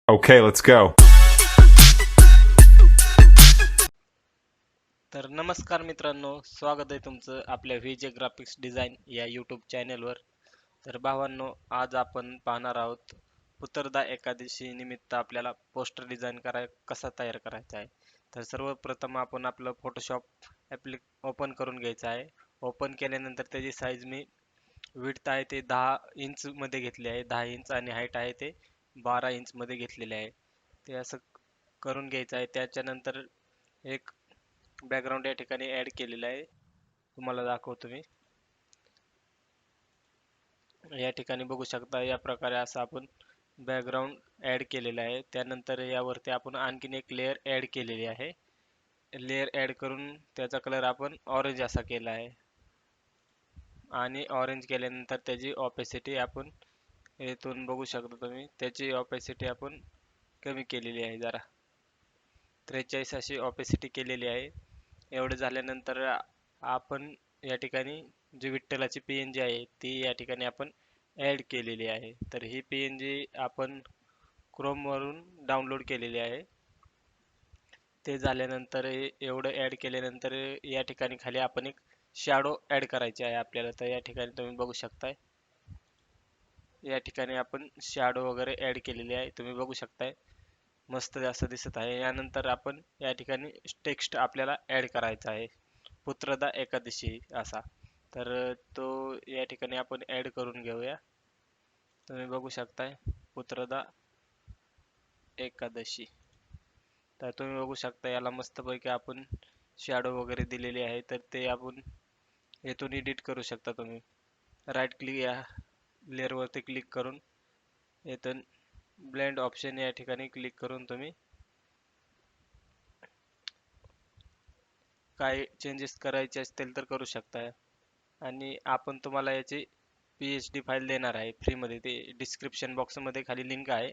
Okay, let's go. तर नमस्कार मित्रांनो, स्वागत आहे तुमचं आपल्या व्हीजे ग्राफिक्स डिझाईन या यूट्यूब चॅनेलवर. तर भावांनो, आज आपण पाहणार आहोत पुतरदा एकादशी निमित्त आपल्याला पोस्टर डिझाईन कसा तयार करायचा आहे. तर सर्वप्रथम आपण आपलं फोटोशॉप ओपन करून घ्यायचं आहे. ओपन केल्यानंतर त्याची साईज मी विड्थ आहे ते 10 इंच मध्ये घेतली आहे, 10 इंच, आणि हाईट आहे ते 12 इंच मध्ये घेतलेले आहे. ते असं करून घ्यायचं आहे. त्याच्यानंतर एक बॅकग्राऊंड या ठिकाणी ऍड केलेला आहे, तुम्हाला दाखवतो मी. या ठिकाणी बघू शकता, या प्रकारे असं आपण बॅकग्राऊंड ऍड केलेला आहे. त्यानंतर यावरती आपण आणखीन एक लेअर ऍड केलेली आहे. लेअर ऍड करून त्याचा कलर आपण ऑरेंज असा केला आहे, आणि ऑरेंज केल्यानंतर त्याची ऑपेसिटी आपण येथून बघू शकता तुम्ही, त्याची ऑपेसिटी आपण कमी केलेली आहे, जरा 43 अशी ऑपेसिटी केलेली आहे. एवढं झाल्यानंतर आपण या ठिकाणी जी विठ्ठलाची PNG आहे ती या ठिकाणी आपण ऍड केलेली आहे. तर ही PNG आपण क्रोम वरून डाउनलोड केलेली आहे. ते झाल्यानंतर एवढं ऍड केल्यानंतर या ठिकाणी खाली आपण एक शॅडो ऍड करायचे आहे आपल्याला. तर या ठिकाणी तुम्ही बघू शकताय, या ठिकाणी आपण शॅडो वगैरे ऍड केलेली आहे, तुम्ही बघू शकताय. मस्त असं दिसत आहे. यानंतर आपण या ठिकाणी टेक्स्ट आपल्याला ऍड करायचा आहे, पुत्रदा एकादशी असा. तर तो या ठिकाणी आपण ऍड करून घेऊया. तुम्ही बघू शकताय, पुत्रदा एकादशी. तर तुम्ही बघू शकता, याला मस्तपैकी आपण शॅडो वगैरे दिलेले आहे. तर ते आपण येथून एडिट करू शकता तुम्ही. राईट क्लिक या लेअर वरती क्लिक करून येथून ब्लेंड ऑप्शन या ठिकाणी क्लिक करून तुम्ही काय चेंजेस करायचे असतील तर करू शकता. आणि आपण तुम्हाला याची PHD फाईल देणार आहे फ्रीमध्ये. ते डिस्क्रिप्शन बॉक्समध्ये खाली लिंक आहे,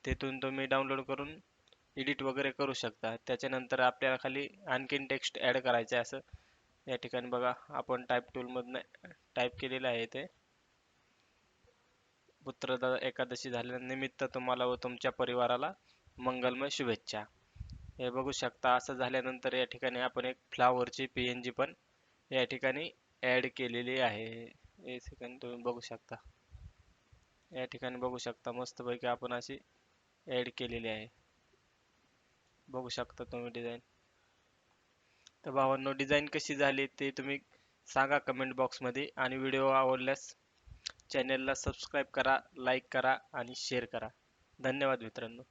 तेथून तुम्ही डाउनलोड करून एडिट वगैरे करू शकता. त्याच्यानंतर आपल्याला खाली आणखीन टेक्स्ट ऍड करायचे आहे. असं या ठिकाणी बघा, आपण टाईप टूलमधनं टाईप केलेलं आहे ते. पुत्रदा एकादशी झाल्यानिमित्त तुम्हाला व तुमच्या परिवाराला मंगलमय शुभेच्छा. हे बघू शकता. असं झाल्यानंतर या ठिकाणी आपण एक फ्लावरची PNG पण या ठिकाणी ऍड केलेली आहे. एक सेकंड, तुम्ही बघू शकता. या ठिकाणी बघू शकता, मस्तपैकी आपण अशी ऍड केलेली आहे. बघू शकता तुम्ही डिझाईन. तर भावांनो, डिझाईन कशी झाली ते तुम्ही सांगा कमेंट बॉक्समध्ये, आणि व्हिडिओ आवडल्यास चॅनेलला सबस्क्राईब करा, लाईक करा आणि शेअर करा. धन्यवाद मित्रांनो.